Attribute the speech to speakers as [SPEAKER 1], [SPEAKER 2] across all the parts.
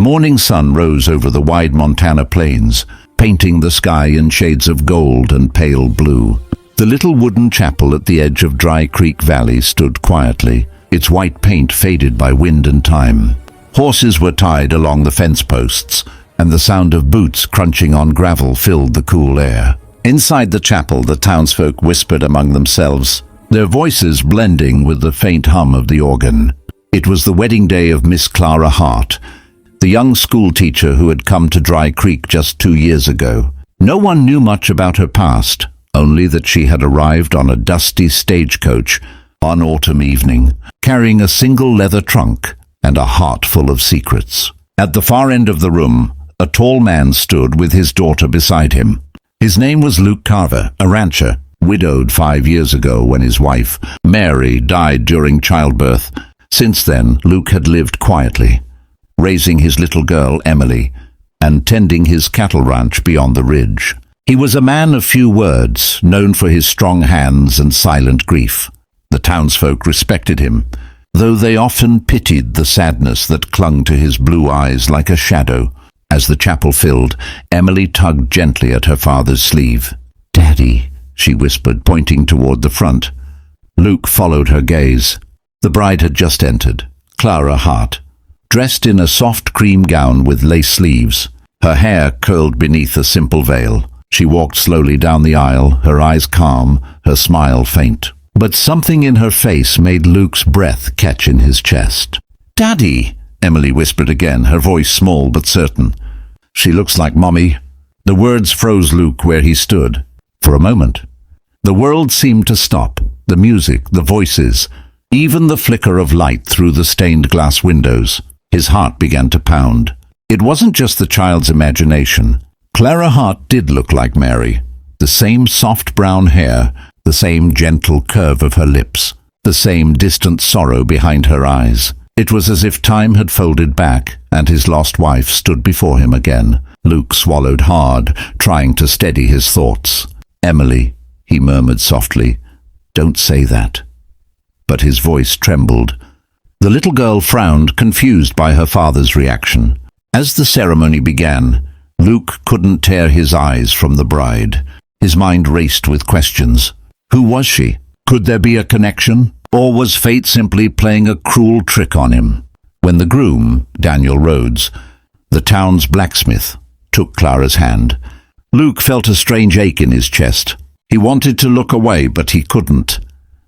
[SPEAKER 1] morning sun rose over the wide Montana plains, painting the sky in shades of gold and pale blue. The little wooden chapel at the edge of Dry Creek Valley stood quietly, its white paint faded by wind and time. Horses were tied along the fence posts, and the sound of boots crunching on gravel filled the cool air. Inside the chapel, the townsfolk whispered among themselves, their voices blending with the faint hum of the organ. It was the wedding day of Miss Clara Hart, the young schoolteacher who had come to Dry Creek just 2 years ago. No one knew much about her past, only that she had arrived on a dusty stagecoach one autumn evening, carrying a single leather trunk and a heart full of secrets. At the far end of the room, a tall man stood with his daughter beside him. His name was Luke Carver, a rancher, widowed 5 years ago when his wife, Mary, died during childbirth. Since then, Luke had lived quietly, raising his little girl, Emily, and tending his cattle ranch beyond the ridge. He was a man of few words, known for his strong hands and silent grief. The townsfolk respected him, though they often pitied the sadness that clung to his blue eyes like a shadow. As the chapel filled, Emily tugged gently at her father's sleeve. "Daddy," she whispered, pointing toward the front. Luke followed her gaze. The bride had just entered, Clara Hart, dressed in a soft cream gown with lace sleeves, her hair curled beneath a simple veil. She walked slowly down the aisle, her eyes calm, her smile faint. But something in her face made Luke's breath catch in his chest. "Daddy," Emily whispered again, her voice small but certain. "She looks like Mommy." The words froze Luke where he stood. For a moment, the world seemed to stop. The music, the voices, even the flicker of light through the stained glass windows. His heart began to pound. It wasn't just the child's imagination. Clara Hart did look like Mary. The same soft brown hair, the same gentle curve of her lips, the same distant sorrow behind her eyes. It was as if time had folded back, and his lost wife stood before him again. Luke swallowed hard, trying to steady his thoughts. "Emily," he murmured softly, "don't say that." But his voice trembled. The little girl frowned, confused by her father's reaction. As the ceremony began, Luke couldn't tear his eyes from the bride. His mind raced with questions. Who was she? Could there be a connection? Or was fate simply playing a cruel trick on him? When the groom, Daniel Rhodes, the town's blacksmith, took Clara's hand, Luke felt a strange ache in his chest. He wanted to look away, but he couldn't.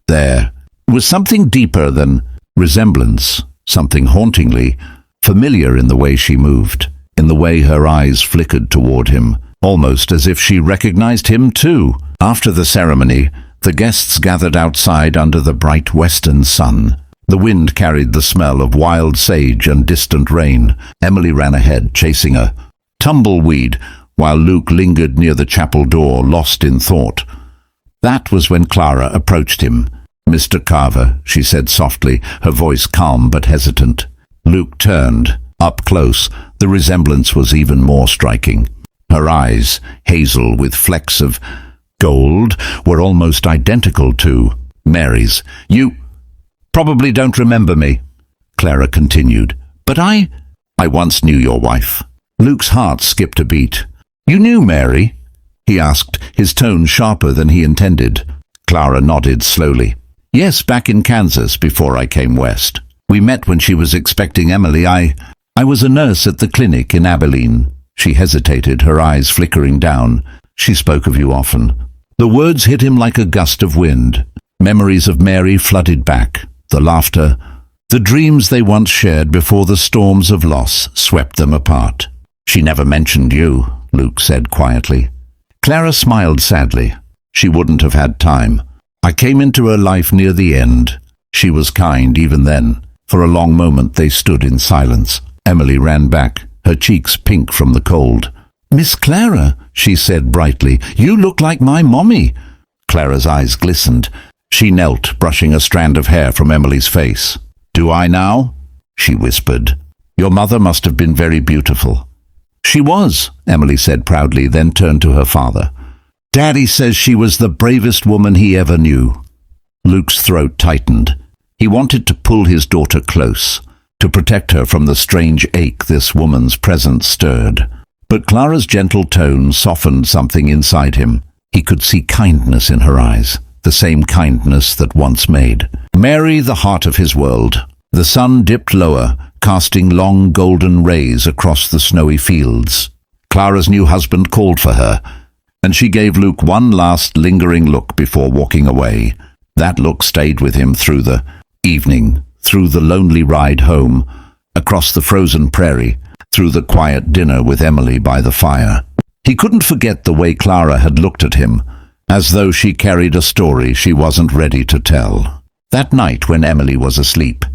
[SPEAKER 1] There was something deeper than resemblance, something hauntingly familiar in the way she moved, in the way her eyes flickered toward him, almost as if she recognized him too. After the ceremony, the guests gathered outside under the bright western sun. The wind carried the smell of wild sage and distant rain. Emily ran ahead, chasing a tumbleweed, while Luke lingered near the chapel door, lost in thought. That was when Clara approached him. "Mr. Carver," she said softly, her voice calm but hesitant. Luke turned. Up close, the resemblance was even more striking. Her eyes, hazel with flecks of gold, were almost identical to Mary's. "You probably don't remember me," Clara continued, "but I once knew your wife." Luke's heart skipped a beat. "You knew Mary?" he asked, his tone sharper than he intended. Clara nodded slowly. "Yes, back in Kansas before I came west. We met when she was expecting Emily. I was a nurse at the clinic in Abilene." She hesitated, her eyes flickering down. "She spoke of you often." The words hit him like a gust of wind. Memories of Mary flooded back. The laughter, the dreams they once shared before the storms of loss swept them apart. "She never mentioned you," Luke said quietly. Clara smiled sadly. She wouldn't have had time. "I came into her life near the end." She was kind even then. For a long moment they stood in silence. Emily ran back, her cheeks pink from the cold. "Miss Clara," she said brightly, "you look like my mommy." Clara's eyes glistened. She knelt, brushing a strand of hair from Emily's face. "Do I now?" she whispered. "Your mother must have been very beautiful." "She was," Emily said proudly, then turned to her father. "Daddy says she was the bravest woman he ever knew." Luke's throat tightened. He wanted to pull his daughter close, to protect her from the strange ache this woman's presence stirred. But Clara's gentle tone softened something inside him. He could see kindness in her eyes, the same kindness that once made Mary the heart of his world. The sun dipped lower, casting long golden rays across the snowy fields. Clara's new husband called for her, and she gave Luke one last lingering look before walking away. That look stayed with him through the evening, through the lonely ride home, across the frozen prairie, through the quiet dinner with Emily by the fire. He couldn't forget the way Clara had looked at him, as though she carried a story she wasn't ready to tell. That night when Emily was asleep,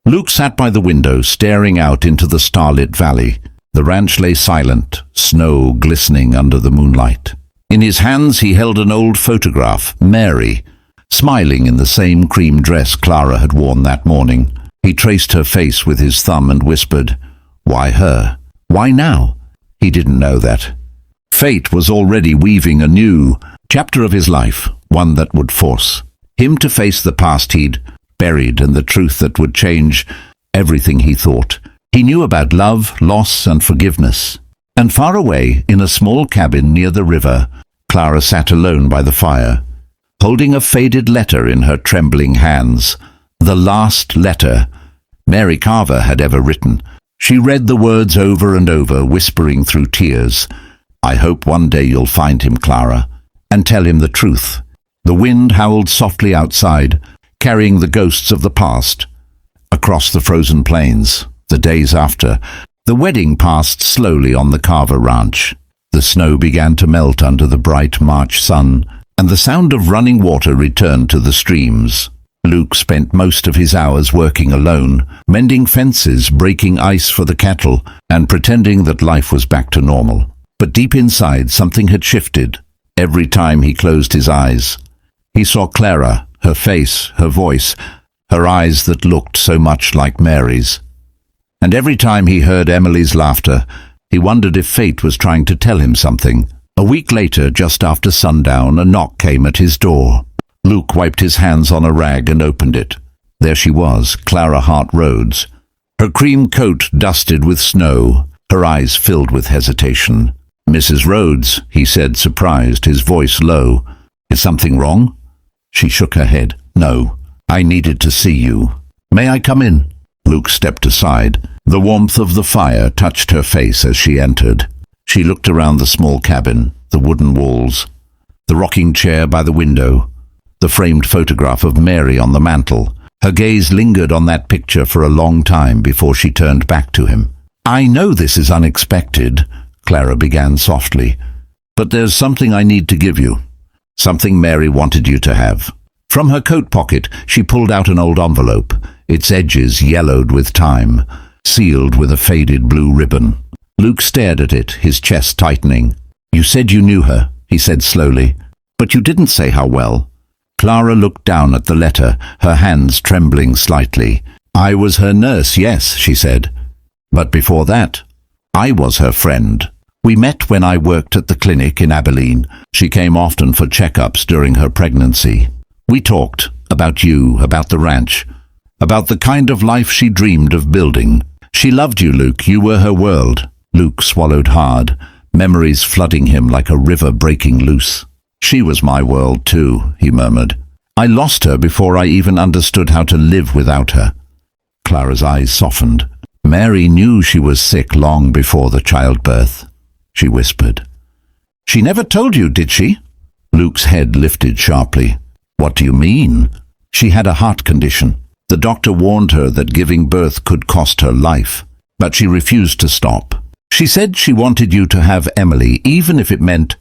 [SPEAKER 1] Luke sat by the window staring out into the starlit valley. The ranch lay silent, snow glistening under the moonlight. In his hands he held an old photograph, Mary, smiling in the same cream dress Clara had worn that morning. He traced her face with his thumb and whispered, "Why her? Why now?" He didn't know that. Fate was already weaving a new chapter of his life, one that would force him to face the past he'd buried and the truth that would change everything he thought. He knew about love, loss, and forgiveness. And far away, in a small cabin near the river, Clara sat alone by the fire, holding a faded letter in her trembling hands. The last letter Mary Carver had ever written. She read the words over and over, whispering through tears, "I hope one day you'll find him, Clara, and tell him the truth." The wind howled softly outside, carrying the ghosts of the past across the frozen plains. The days after, the wedding passed slowly on the Carver ranch. The snow began to melt under the bright March sun, and the sound of running water returned to the streams. Luke spent most of his hours working alone, mending fences, breaking ice for the cattle, and pretending that life was back to normal. But deep inside, something had shifted. Every time he closed his eyes, he saw Clara, her face, her voice, her eyes that looked so much like Mary's. And every time he heard Emily's laughter, he wondered if fate was trying to tell him something. A week later, just after sundown, a knock came at his door. Luke wiped his hands on a rag and opened it. There she was, Clara Hart Rhodes, her cream coat dusted with snow, her eyes filled with hesitation. "Mrs. Rhodes," he said, surprised, his voice low. "Is something wrong?" She shook her head. "No, I needed to see you. May I come in?" Luke stepped aside. The warmth of the fire touched her face as she entered. She looked around the small cabin, the wooden walls, the rocking chair by the window, the framed photograph of Mary on the mantel. Her gaze lingered on that picture for a long time before she turned back to him. "I know this is unexpected," Clara began softly, "but there's something I need to give you. Something Mary wanted you to have." From her coat pocket, she pulled out an old envelope, its edges yellowed with time, sealed with a faded blue ribbon. Luke stared at it, his chest tightening. "You said you knew her," he said slowly, "but you didn't say how well." Clara looked down at the letter, her hands trembling slightly. "I was her nurse, yes," she said. "But before that, I was her friend. We met when I worked at the clinic in Abilene. She came often for checkups during her pregnancy. We talked about you, about the ranch, about the kind of life she dreamed of building. She loved you, Luke. You were her world." Luke swallowed hard, memories flooding him like a river breaking loose. "She was my world too," he murmured. "I lost her before I even understood how to live without her." Clara's eyes softened. "Mary knew she was sick long before the childbirth," she whispered. "She never told you, did she?" Luke's head lifted sharply. "What do you mean?" "She had a heart condition. The doctor warned her that giving birth could cost her life, but she refused to stop. She said she wanted you to have Emily, even if it meant—"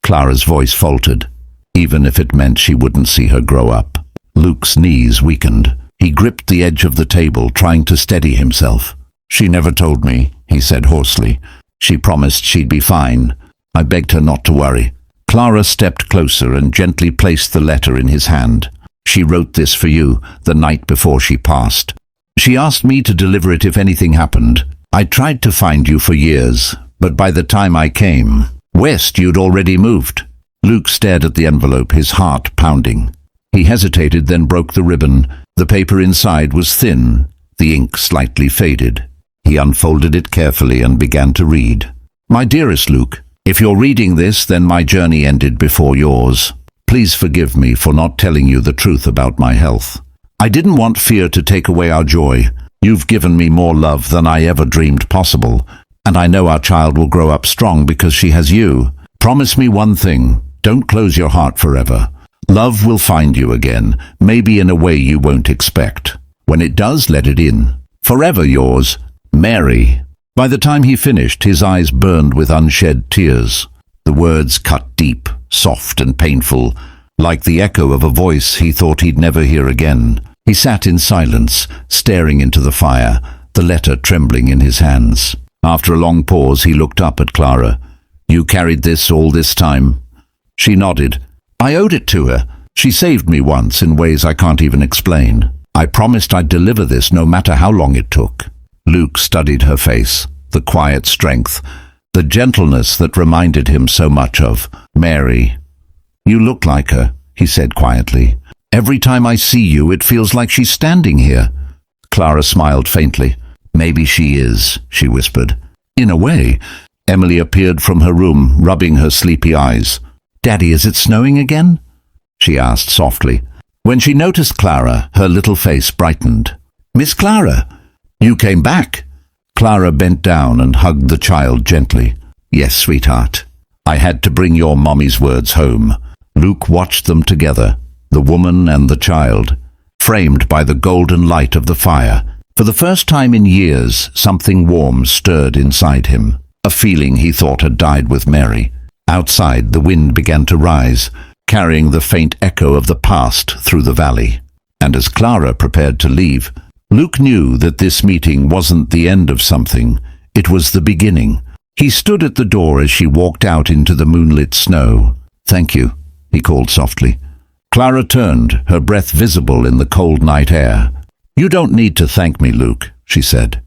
[SPEAKER 1] Clara's voice faltered. "Even if it meant she wouldn't see her grow up." Luke's knees weakened. He gripped the edge of the table, trying to steady himself. "She never told me," he said hoarsely. "She promised she'd be fine. I begged her not to worry." Clara stepped closer and gently placed the letter in his hand. "She wrote this for you the night before she passed. She asked me to deliver it if anything happened. I tried to find you for years, but by the time I came west, you'd already moved." Luke stared at the envelope, his heart pounding. He hesitated, then broke the ribbon. The paper inside was thin, The ink slightly faded. He unfolded it carefully and began to read. My dearest Luke, if you're reading this, then my journey ended before yours. Please forgive me for not telling you the truth about my health. I didn't want fear to take away our joy. You've given me more love than I ever dreamed possible, and I know our child will grow up strong because she has you. Promise me one thing. Don't close your heart forever. Love will find you again, maybe in a way you won't expect. When it does, let it in. Forever yours, Mary. By the time he finished, his eyes burned with unshed tears. The words cut deep, soft and painful, like the echo of a voice he thought he'd never hear again. He sat in silence, staring into the fire, the letter trembling in his hands. After a long pause, he looked up at Clara. You carried this all this time? She nodded. I owed it to her. She saved me once in ways I can't even explain. I promised I'd deliver this no matter how long it took. Luke studied her face, the quiet strength, the gentleness that reminded him so much of Mary. You look like her, he said quietly. Every time I see you, it feels like she's standing here. Clara smiled faintly. Maybe she is, she whispered. In a way. Emily appeared from her room, rubbing her sleepy eyes. Daddy, is it snowing again? She asked softly. When she noticed Clara, her little face brightened. Miss Clara, you came back. Clara bent down and hugged the child gently. Yes, sweetheart. I had to bring your mommy's words home. Luke watched them together, the woman and the child, framed by the golden light of the fire. For the first time in years, something warm stirred inside him, a feeling he thought had died with Mary. Outside, the wind began to rise, carrying the faint echo of the past through the valley. And as Clara prepared to leave, Luke knew that this meeting wasn't the end of something. It was the beginning. He stood at the door as she walked out into the moonlit snow. Thank you, he called softly. Clara turned, her breath visible in the cold night air. You don't need to thank me, Luke, she said.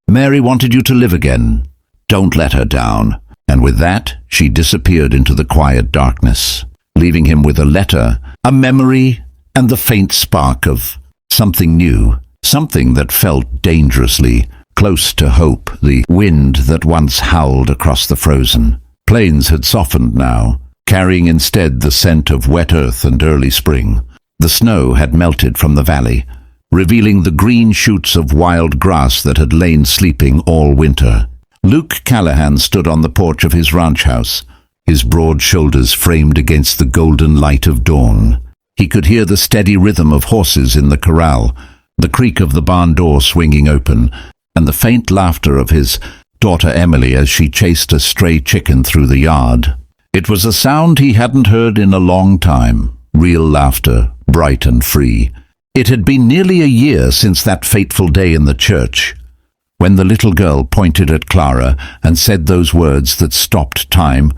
[SPEAKER 1] Mary wanted you to live again. Don't let her down. And with that, she disappeared into the quiet darkness, leaving him with a letter, a memory, and the faint spark of something new. Something that felt dangerously close to hope, the wind that once howled across the frozen plains had softened now, carrying instead the scent of wet earth and early spring. The snow had melted from the valley, revealing the green shoots of wild grass that had lain sleeping all winter. Luke Callahan stood on the porch of his ranch house, his broad shoulders framed against the golden light of dawn. He could hear the steady rhythm of horses in the corral, the creak of the barn door swinging open, and the faint laughter of his daughter Emily as she chased a stray chicken through the yard. It was a sound he hadn't heard in a long time, real laughter, bright and free. It had been nearly a year since that fateful day in the church, when the little girl pointed at Clara and said those words that stopped time.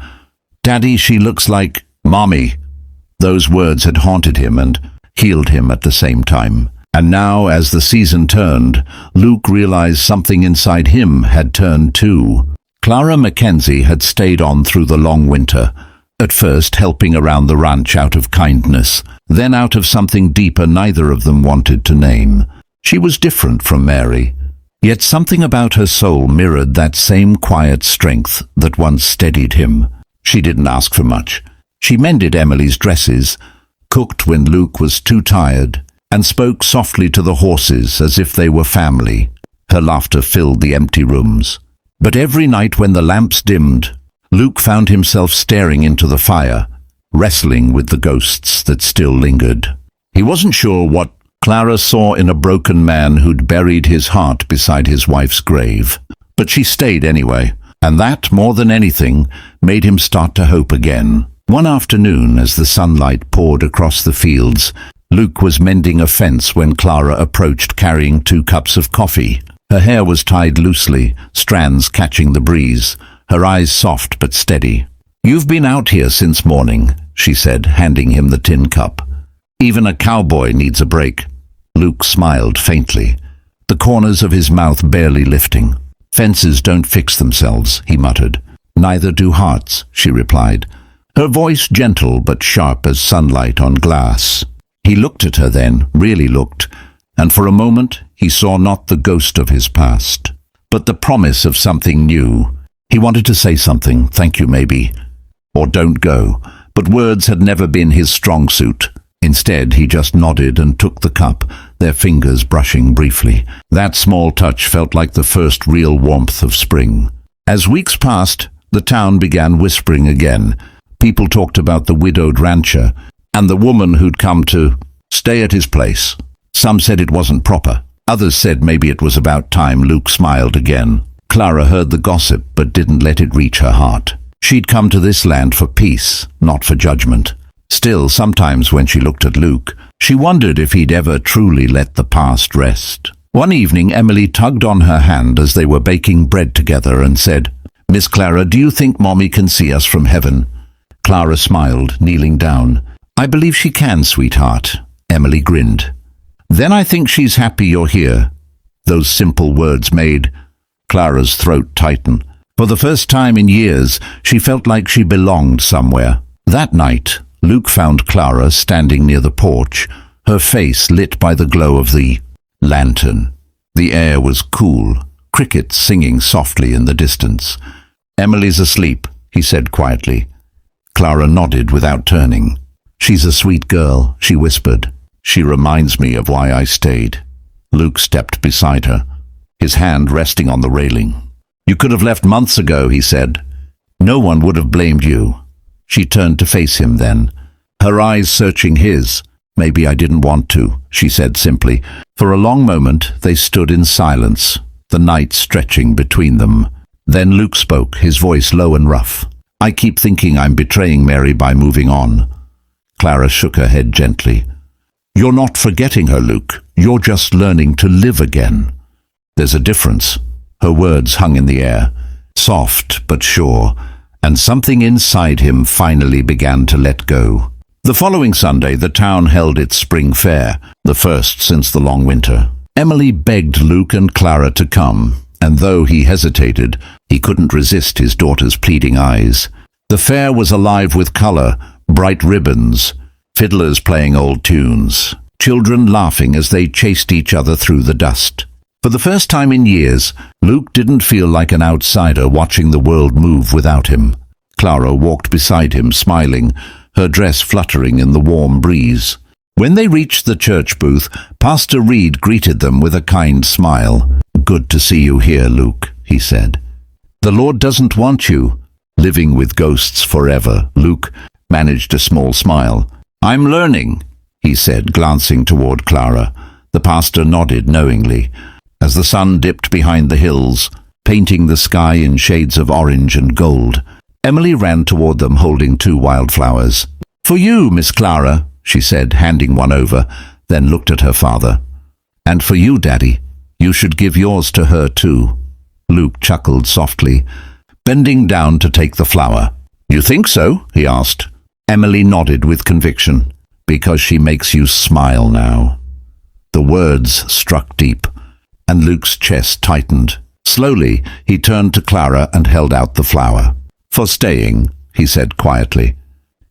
[SPEAKER 1] Daddy, she looks like Mommy. Those words had haunted him and healed him at the same time. And now, as the season turned, Luke realized something inside him had turned too. Clara Mackenzie had stayed on through the long winter, at first helping around the ranch out of kindness, then out of something deeper neither of them wanted to name. She was different from Mary, yet something about her soul mirrored that same quiet strength that once steadied him. She didn't ask for much. She mended Emily's dresses, cooked when Luke was too tired, and spoke softly to the horses as if they were family. Her laughter filled the empty rooms. But every night when the lamps dimmed, Luke found himself staring into the fire, wrestling with the ghosts that still lingered. He wasn't sure what Clara saw in a broken man who'd buried his heart beside his wife's grave. But she stayed anyway, and that, more than anything, made him start to hope again. One afternoon, as the sunlight poured across the fields, Luke was mending a fence when Clara approached carrying 2 cups of coffee. Her hair was tied loosely, strands catching the breeze, her eyes soft but steady. You've been out here since morning, she said, handing him the tin cup. Even a cowboy needs a break. Luke smiled faintly, the corners of his mouth barely lifting. Fences don't fix themselves, he muttered. Neither do hearts, she replied, her voice gentle but sharp as sunlight on glass. He looked at her then, really looked, and for a moment he saw not the ghost of his past, but the promise of something new. He wanted to say something, thank you maybe, or don't go, but words had never been his strong suit. Instead, he just nodded and took the cup, their fingers brushing briefly. That small touch felt like the first real warmth of spring. As weeks passed, the town began whispering again. People talked about the widowed rancher and the woman who'd come to stay at his place. Some said it wasn't proper. Others said maybe it was about time. Luke smiled again. Clara heard the gossip but didn't let it reach her heart. She'd come to this land for peace, not for judgment. Still, sometimes when she looked at Luke, she wondered if he'd ever truly let the past rest. One evening, Emily tugged on her hand as they were baking bread together and said, "Miss Clara, do you think Mommy can see us from heaven?" Clara smiled, kneeling down. "I believe she can, sweetheart." Emily grinned. "Then I think she's happy you're here." Those simple words made Clara's throat tighten. For the first time in years, she felt like she belonged somewhere. That night, Luke found Clara standing near the porch, her face lit by the glow of the lantern. The air was cool, crickets singing softly in the distance. "Emily's asleep," he said quietly. Clara nodded without turning. "She's a sweet girl," she whispered. "She reminds me of why I stayed." Luke stepped beside her, his hand resting on the railing. "You could have left months ago," he said. "No one would have blamed you." She turned to face him then, her eyes searching his. "Maybe I didn't want to," she said simply. For a long moment they stood in silence, the night stretching between them. Then Luke spoke, his voice low and rough. "I keep thinking I'm betraying Mary by moving on." Clara shook her head gently. "You're not forgetting her, Luke. You're just learning to live again. There's a difference." Her words hung in the air, soft but sure, and something inside him finally began to let go. The following Sunday, the town held its spring fair, the first since the long winter. Emily begged Luke and Clara to come, and though he hesitated, he couldn't resist his daughter's pleading eyes. The fair was alive with color, bright ribbons, fiddlers playing old tunes, children laughing as they chased each other through the dust. For the first time in years, Luke didn't feel like an outsider watching the world move without him. Clara walked beside him, smiling, her dress fluttering in the warm breeze. When they reached the church booth, Pastor Reed greeted them with a kind smile. "Good to see you here, Luke," he said. "The Lord doesn't want you living with ghosts forever." Luke managed a small smile. "I'm learning," he said, glancing toward Clara. The pastor nodded knowingly. As the sun dipped behind the hills, painting the sky in shades of orange and gold, Emily ran toward them holding 2 wildflowers. "For you, Miss Clara," she said, handing one over, then looked at her father. "And for you, Daddy. You should give yours to her too." Luke chuckled softly, bending down to take the flower. "You think so?" he asked. Emily nodded with conviction. "Because she makes you smile now." The words struck deep, and Luke's chest tightened. Slowly, he turned to Clara and held out the flower. "For staying," he said quietly.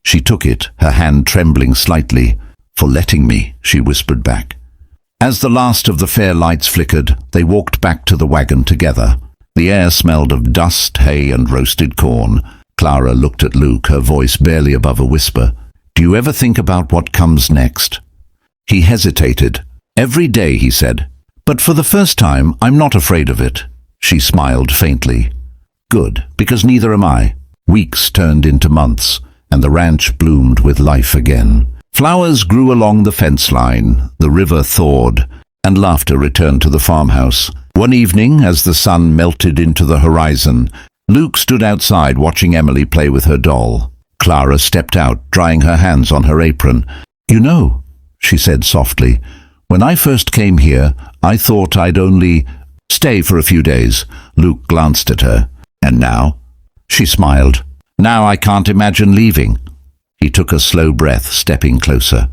[SPEAKER 1] She took it, her hand trembling slightly. "For letting me," she whispered back. As the last of the fair lights flickered, they walked back to the wagon together. The air smelled of dust, hay, and roasted corn. Clara looked at Luke, her voice barely above a whisper. "Do you ever think about what comes next?" He hesitated. "Every day," he said. "But for the first time, I'm not afraid of it." She smiled faintly. "Good, because neither am I." Weeks turned into months, and the ranch bloomed with life again. Flowers grew along the fence line, the river thawed, and laughter returned to the farmhouse. One evening, as the sun melted into the horizon, Luke stood outside watching Emily play with her doll. Clara stepped out, drying her hands on her apron. "You know," she said softly, "when I first came here, I thought I'd only stay for a few days." Luke glanced at her. "And now?" She smiled. "Now I can't imagine leaving." He took a slow breath, stepping closer.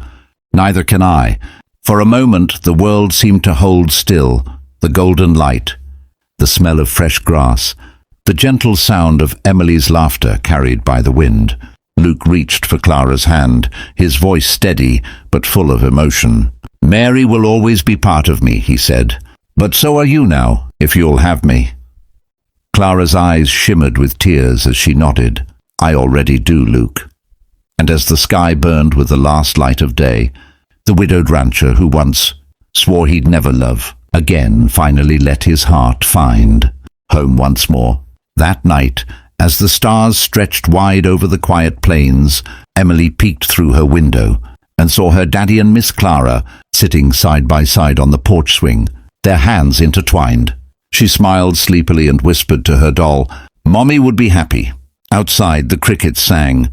[SPEAKER 1] "Neither can I." For a moment, the world seemed to hold still, the golden light, the smell of fresh grass, the gentle sound of Emily's laughter carried by the wind. Luke reached for Clara's hand, his voice steady but full of emotion. "Mary will always be part of me," he said. "But so are you now, if you'll have me." Clara's eyes shimmered with tears as she nodded. "I already do, Luke." And as the sky burned with the last light of day, the widowed rancher who once swore he'd never love again finally let his heart find home once more. That night, as the stars stretched wide over the quiet plains, Emily peeked through her window and saw her daddy and Miss Clara sitting side by side on the porch swing, their hands intertwined. She smiled sleepily and whispered to her doll, "Mommy would be happy." Outside, the crickets sang.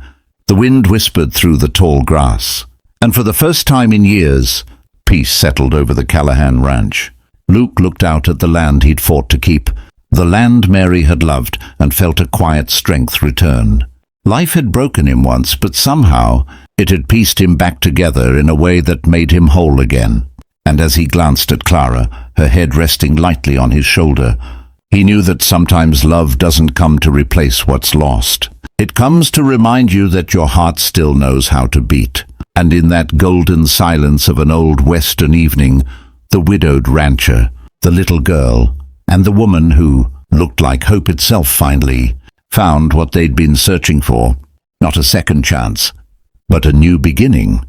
[SPEAKER 1] The wind whispered through the tall grass. And for the first time in years, peace settled over the Callahan ranch. Luke looked out at the land he'd fought to keep, the land Mary had loved, and felt a quiet strength return. Life had broken him once, but somehow it had pieced him back together in a way that made him whole again. And as he glanced at Clara, her head resting lightly on his shoulder, he knew that sometimes love doesn't come to replace what's lost. It comes to remind you that your heart still knows how to beat. And in that golden silence of an old western evening, the widowed rancher, the little girl, and the woman who looked like hope itself finally found what they'd been searching for. Not a second chance, but a new beginning.